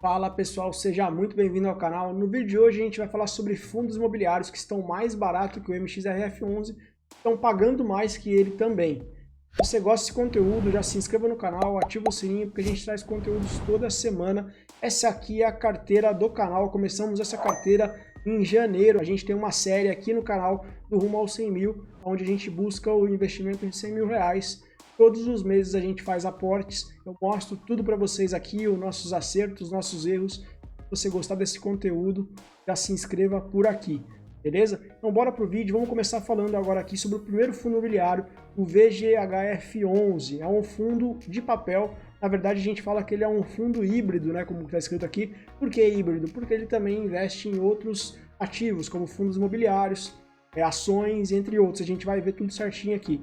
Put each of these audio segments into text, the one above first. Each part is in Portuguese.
Fala pessoal, seja muito bem-vindo ao canal. No vídeo de hoje a gente vai falar sobre fundos imobiliários que estão mais baratos que o MXRF11, estão pagando mais que ele também. Se você gosta desse conteúdo, já se inscreva no canal, ativa o sininho, porque a gente traz conteúdos toda semana. Essa aqui é a carteira do canal, começamos essa carteira em janeiro. A gente tem uma série aqui no canal do Rumo aos 100 mil, onde a gente busca o investimento de 100 mil reais. Todos os meses a gente faz aportes, eu mostro tudo para vocês aqui, os nossos acertos, os nossos erros. Se você gostar desse conteúdo, já se inscreva por aqui, beleza? Então bora pro vídeo, vamos começar falando agora aqui sobre o primeiro fundo imobiliário, o VGHF11. É um fundo de papel, na verdade a gente fala que ele é um fundo híbrido, né, como está escrito aqui. Por que híbrido? Porque ele também investe em outros ativos, como fundos imobiliários, ações, entre outros. A gente vai ver tudo certinho aqui.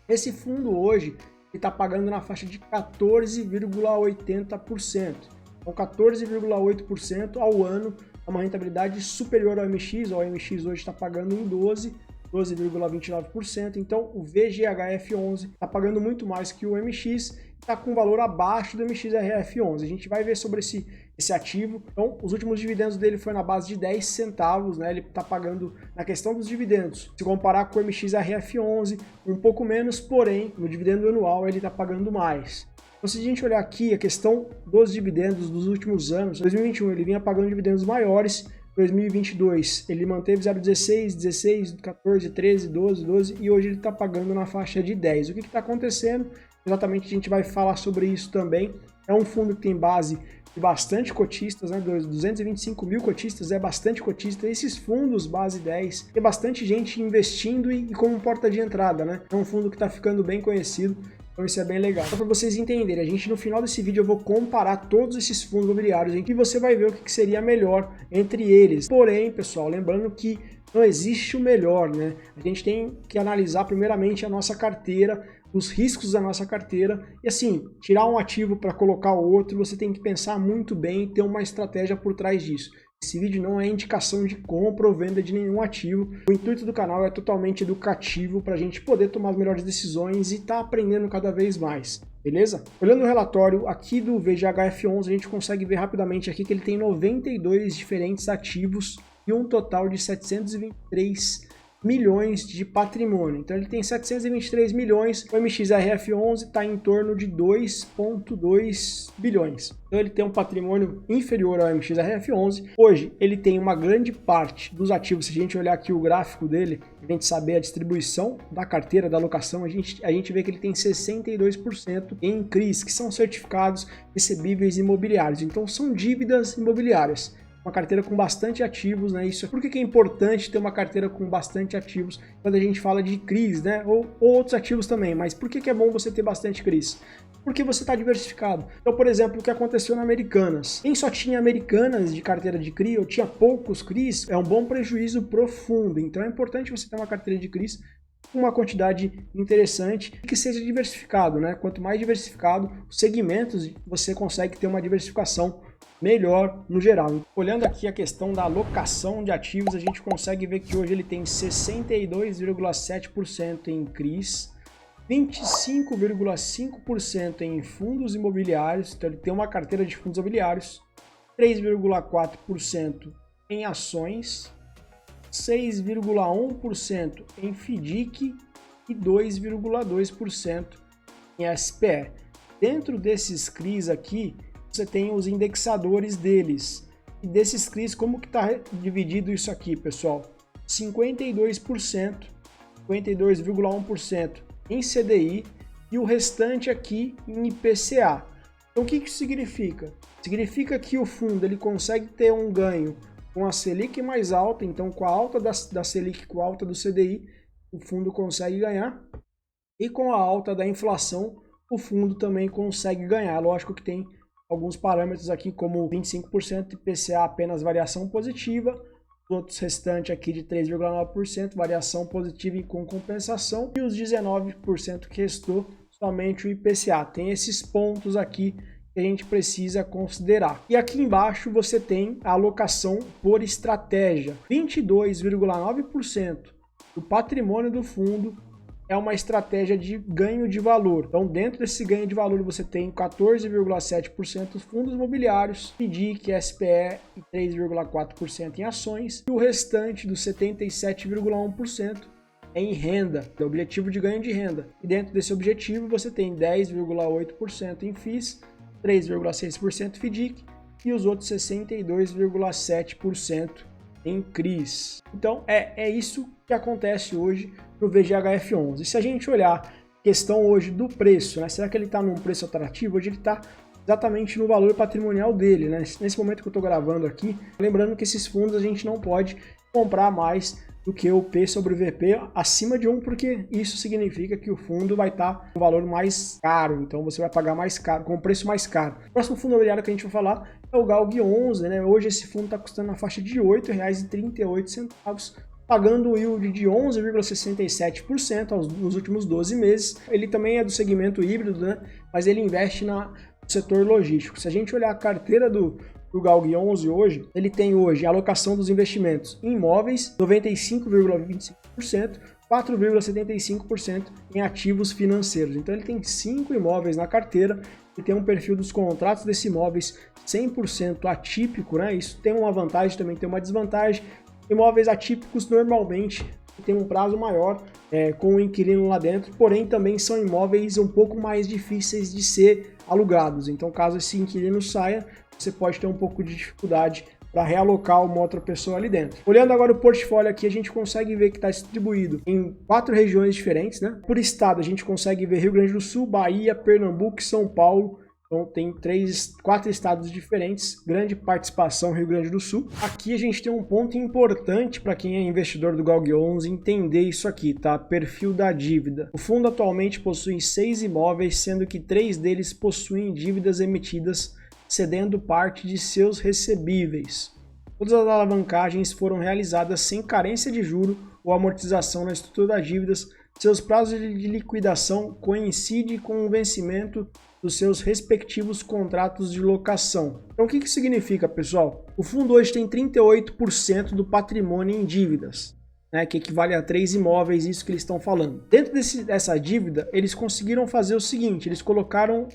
Esse fundo hoje está pagando na faixa de 14,80%. Então 14,8% ao ano é uma rentabilidade superior ao MX. O MX hoje está pagando em 12,29%. Então o VGHF11 está pagando muito mais que o MX, está com valor abaixo do MXRF11. A gente vai ver sobre esse ativo. Então, os últimos dividendos dele foi na base de 10 centavos, né? Ele está pagando na questão dos dividendos. Se comparar com o MXRF11, um pouco menos, porém, no dividendo anual ele está pagando mais. Então, se a gente olhar aqui a questão dos dividendos dos últimos anos, 2021 ele vinha pagando dividendos maiores, 2022 ele manteve 0,16, 16, 14, 13, 12 e hoje ele está pagando na faixa de 10. O que está acontecendo? Exatamente, a gente vai falar sobre isso também. É um fundo que tem base de bastante cotistas, né? 225 mil cotistas, é bastante cotista. Esses fundos base 10, tem bastante gente investindo e como porta de entrada, né? É um fundo que está ficando bem conhecido, então isso é bem legal. Só para vocês entenderem, a gente no final desse vídeo eu vou comparar todos esses fundos imobiliários em que você vai ver o que seria melhor entre eles. Porém, pessoal, lembrando que não existe o melhor, né? A gente tem que analisar primeiramente a nossa carteira, os riscos da nossa carteira e assim, tirar um ativo para colocar o outro, você tem que pensar muito bem e ter uma estratégia por trás disso. Esse vídeo não é indicação de compra ou venda de nenhum ativo. O intuito do canal é totalmente educativo para a gente poder tomar as melhores decisões e estar aprendendo cada vez mais, beleza? Olhando o relatório aqui do VGHF11, a gente consegue ver rapidamente aqui que ele tem 92 diferentes ativos e um total de 723 milhões de patrimônio. Então ele tem 723 milhões, o MXRF11 está em torno de 2,2 bilhões. Então ele tem um patrimônio inferior ao MXRF11. Hoje ele tem uma grande parte dos ativos, se a gente olhar aqui o gráfico dele, a gente saber a distribuição da carteira, da alocação, a gente vê que ele tem 62% em CRIs, que são certificados recebíveis imobiliários. Então são dívidas imobiliárias. Uma carteira com bastante ativos, né? Isso. Por que é importante ter uma carteira com bastante ativos quando a gente fala de CRIs, né? Ou outros ativos também, mas por que é bom você ter bastante CRIs? Porque você está diversificado. Então, por exemplo, o que aconteceu na Americanas. Quem só tinha Americanas de carteira de CRI ou tinha poucos CRIs, é um bom prejuízo profundo. Então é importante você ter uma carteira de CRIs com uma quantidade interessante e que seja diversificado, né? Quanto mais diversificado, os segmentos você consegue ter uma diversificação melhor no geral. Olhando aqui a questão da alocação de ativos, a gente consegue ver que hoje ele tem 62,7% em CRIs, 25,5% em fundos imobiliários, então ele tem uma carteira de fundos imobiliários, 3,4% em ações, 6,1% em FDIC e 2,2% em SPE. Dentro desses CRIs aqui, você tem os indexadores deles. E desses CRIs, como que está dividido isso aqui, pessoal? 52%, 52,1% em CDI e o restante aqui em IPCA. Então o que isso significa? Significa que o fundo ele consegue ter um ganho com a Selic mais alta, então com a alta da Selic, com a alta do CDI, o fundo consegue ganhar. E com a alta da inflação, o fundo também consegue ganhar. Lógico que tem alguns parâmetros aqui, como 25% IPCA apenas variação positiva, os outros restantes aqui de 3,9% variação positiva e com compensação, e os 19% que restou somente o IPCA. Tem esses pontos aqui que a gente precisa considerar. E aqui embaixo você tem a alocação por estratégia. 22,9% do patrimônio do fundo é uma estratégia de ganho de valor. Então, dentro desse ganho de valor, você tem 14,7% fundos imobiliários, FDIC, SPE e 3,4% em ações, e o restante dos 77,1% em renda, é o objetivo de ganho de renda. E dentro desse objetivo, você tem 10,8% em FIIs, 3,6% FDIC e os outros 62,7% em CRIs. Então, é isso que acontece hoje no VGHF11. E se a gente olhar a questão hoje do preço, né? Será que ele está num preço atrativo? Hoje ele está exatamente no valor patrimonial dele, né? Nesse momento que eu estou gravando aqui, lembrando que esses fundos a gente não pode comprar mais do que o P sobre VP acima de 1, porque isso significa que o fundo vai estar com um valor mais caro, então você vai pagar mais caro, com um preço mais caro. O próximo fundo imobiliário que a gente vai falar é o GALG11, né? Hoje esse fundo está custando na faixa de R$ 8,38, pagando um yield de 11,67% nos últimos 12 meses. Ele também é do segmento híbrido, né? Mas ele investe no setor logístico. Se a gente olhar a carteira do GALG11 hoje, ele tem hoje a alocação dos investimentos em imóveis, 95,25%, 4,75% em ativos financeiros. Então ele tem 5 imóveis na carteira e tem um perfil dos contratos desses imóveis 100% atípico, né? Isso tem uma vantagem, também tem uma desvantagem. Imóveis atípicos normalmente tem um prazo maior com o inquilino lá dentro, porém também são imóveis um pouco mais difíceis de ser alugados. Então caso esse inquilino saia, você pode ter um pouco de dificuldade para realocar uma outra pessoa ali dentro. Olhando agora o portfólio aqui, a gente consegue ver que está distribuído em 4 regiões diferentes, né? Por estado, a gente consegue ver Rio Grande do Sul, Bahia, Pernambuco e São Paulo. Então tem 4 estados diferentes, grande participação Rio Grande do Sul. Aqui a gente tem um ponto importante para quem é investidor do GALG11 entender isso aqui, tá? Perfil da dívida. O fundo atualmente possui 6 imóveis, sendo que 3 deles possuem dívidas emitidas cedendo parte de seus recebíveis. Todas as alavancagens foram realizadas sem carência de juro ou amortização na estrutura das dívidas. Seus prazos de liquidação coincidem com o vencimento dos seus respectivos contratos de locação. Então o que isso significa, pessoal? O fundo hoje tem 38% do patrimônio em dívidas, né, que equivale a 3 imóveis, isso que eles estão falando. Dentro dessa dívida, eles conseguiram fazer o seguinte, eles colocaram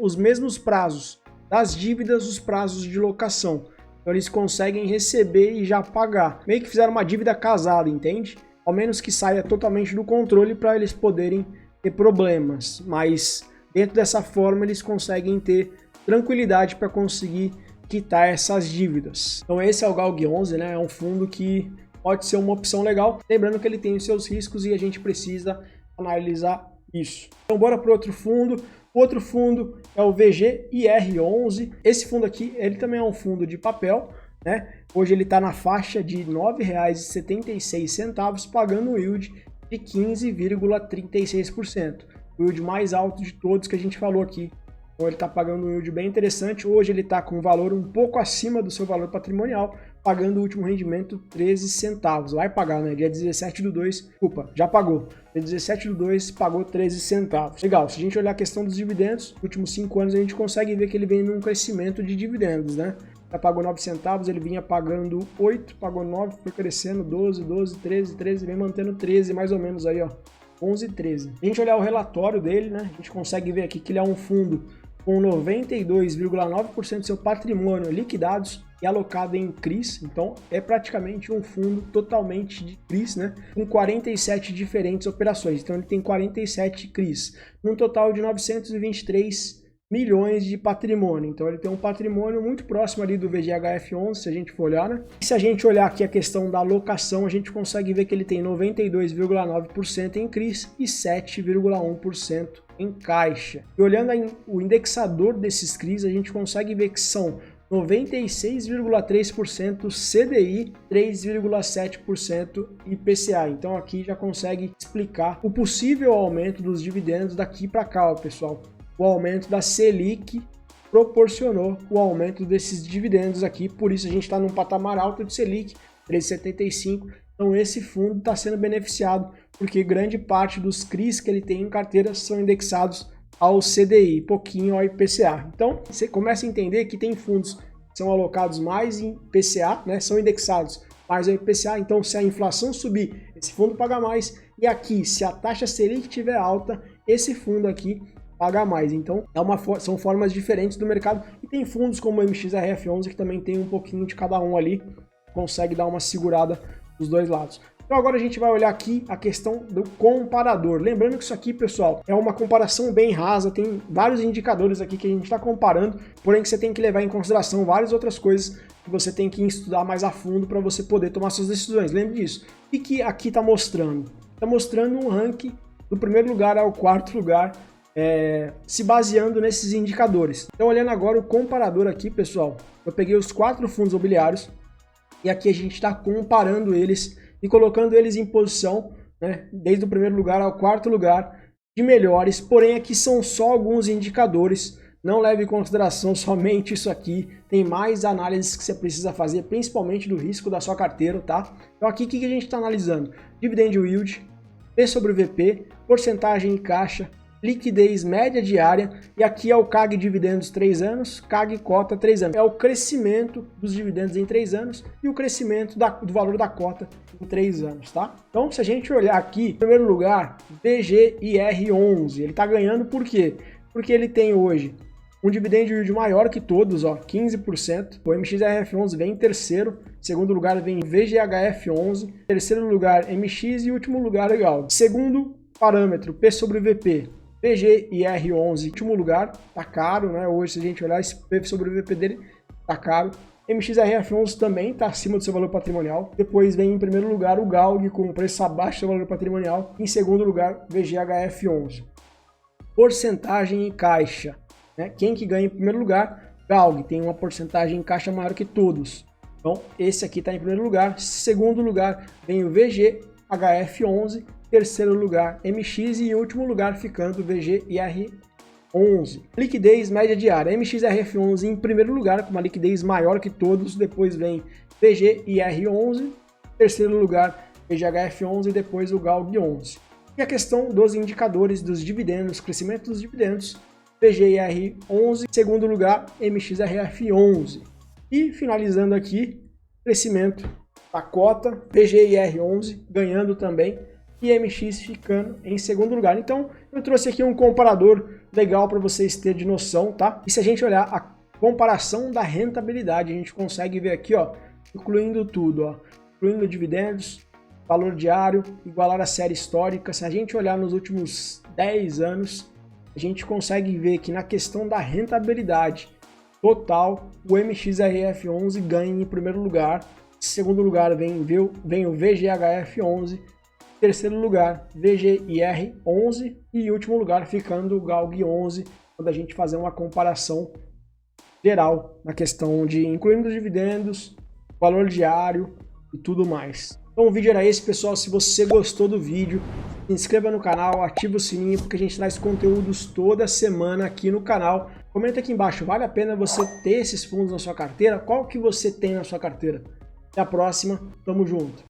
os mesmos prazos das dívidas, os prazos de locação. Então eles conseguem receber e já pagar. Meio que fizeram uma dívida casada, entende? Ao menos que saia totalmente do controle para eles poderem ter problemas. Mas dentro dessa forma eles conseguem ter tranquilidade para conseguir quitar essas dívidas. Então esse é o GALG11, né? É um fundo que pode ser uma opção legal. Lembrando que ele tem os seus riscos e a gente precisa analisar isso. Então bora para outro fundo. Outro fundo é o VGIR11. Esse fundo aqui, ele também é um fundo de papel, né? Hoje ele está na faixa de R$ 9,76, pagando um yield de 15,36%. O yield mais alto de todos que a gente falou aqui. Então ele está pagando um yield bem interessante. Hoje ele está com um valor um pouco acima do seu valor patrimonial, pagando o último rendimento 13 centavos. Vai pagar, né? Dia 17/2, desculpa, já pagou. Dia 17/2 pagou 13 centavos. Legal, se a gente olhar a questão dos dividendos, nos últimos 5 anos a gente consegue ver que ele vem num crescimento de dividendos, né? Já pagou 9 centavos, ele vinha pagando 8, pagou 9, foi crescendo 12, 12, 13, 13, vem mantendo 13 mais ou menos aí, ó. 11, 13. Se a gente olhar o relatório dele, né? A gente consegue ver aqui que ele é um fundo com 92,9% do seu patrimônio liquidados e alocado em CRIs, então é praticamente um fundo totalmente de CRIs, né? Com 47 diferentes operações, então ele tem 47 CRIs, num total de 923 milhões de patrimônio, então ele tem um patrimônio muito próximo ali do VGHF11, se a gente for olhar, né? E se a gente olhar aqui a questão da alocação, a gente consegue ver que ele tem 92,9% em CRIs e 7,1% em caixa. E olhando o indexador desses CRIs, a gente consegue ver que são 96,3% CDI, 3,7% IPCA. Então aqui já consegue explicar o possível aumento dos dividendos daqui para cá, ó, pessoal. O aumento da Selic proporcionou o aumento desses dividendos aqui, por isso a gente está num patamar alto de Selic, 3,75. Então esse fundo está sendo beneficiado porque grande parte dos CRIs que ele tem em carteira são indexados ao CDI, pouquinho ao IPCA. Então você começa a entender que tem fundos que são alocados mais em IPCA, né, são indexados mais ao IPCA, então se a inflação subir, esse fundo paga mais, e aqui, se a taxa Selic estiver alta, esse fundo aqui paga mais. Então, são formas diferentes do mercado, e tem fundos como o MXRF11 que também tem um pouquinho de cada um ali, consegue dar uma segurada dos dois lados. Então agora a gente vai olhar aqui a questão do comparador. Lembrando que isso aqui, pessoal, é uma comparação bem rasa, tem vários indicadores aqui que a gente está comparando, porém que você tem que levar em consideração várias outras coisas que você tem que estudar mais a fundo para você poder tomar suas decisões. Lembre disso. O que aqui está mostrando? Está mostrando um ranking do primeiro lugar ao quarto lugar, se baseando nesses indicadores. Então olhando agora o comparador aqui, pessoal, eu peguei os 4 fundos imobiliários e aqui a gente está comparando eles e colocando eles em posição, né, desde o primeiro lugar ao quarto lugar de melhores, porém aqui são só alguns indicadores, não leve em consideração somente isso aqui, tem mais análises que você precisa fazer, principalmente do risco da sua carteira, tá? Então aqui o que a gente está analisando? Dividend Yield, P sobre VP, porcentagem em caixa, liquidez média diária, e aqui é o CAG dividendos 3 anos, CAG cota 3 anos. É o crescimento dos dividendos em 3 anos e o crescimento do valor da cota em 3 anos, tá? Então, se a gente olhar aqui, em primeiro lugar, VGIR11, ele está ganhando por quê? Porque ele tem hoje um dividend yield maior que todos, ó, 15%. O MXRF11 vem em terceiro, segundo lugar vem VGHF11, terceiro lugar MX e último lugar legal. Segundo parâmetro, P sobre VP. VGIR11, último lugar, tá caro, né? Hoje, se a gente olhar esse P sobre o VP dele, tá caro. MXRF11 também tá acima do seu valor patrimonial. Depois vem em primeiro lugar o GALG com preço abaixo do seu valor patrimonial. Em segundo lugar, VGHF11. Porcentagem em caixa, né? Quem que ganha em primeiro lugar? GALG, tem uma porcentagem em caixa maior que todos. Então, esse aqui tá em primeiro lugar. Segundo lugar, vem o VGHF11. Terceiro lugar, MX, e em último lugar ficando VGIR11. Liquidez média diária, MXRF11 em primeiro lugar, com uma liquidez maior que todos, depois vem VGIR11, terceiro lugar VGHF11 e depois o GALG11. E a questão dos indicadores dos dividendos, crescimento dos dividendos, VGIR11, segundo lugar MXRF11. E finalizando aqui, crescimento da cota, VGIR11 ganhando também, e MX ficando em segundo lugar. Então, eu trouxe aqui um comparador legal para vocês terem de noção, tá? E se a gente olhar a comparação da rentabilidade, a gente consegue ver aqui, ó, incluindo tudo, ó, incluindo dividendos, valor diário, igualar a série histórica. Se a gente olhar nos últimos 10 anos, a gente consegue ver que na questão da rentabilidade total, o MXRF11 ganha em primeiro lugar. Em segundo lugar vem o VGHF11. Terceiro lugar, VGIR11 e em último lugar ficando o GALG11, quando a gente fazer uma comparação geral na questão de incluindo os dividendos, valor diário e tudo mais. Então o vídeo era esse, pessoal. Se você gostou do vídeo, se inscreva no canal, ativa o sininho, porque a gente traz conteúdos toda semana aqui no canal. Comenta aqui embaixo, vale a pena você ter esses fundos na sua carteira? Qual que você tem na sua carteira? Até a próxima, tamo junto!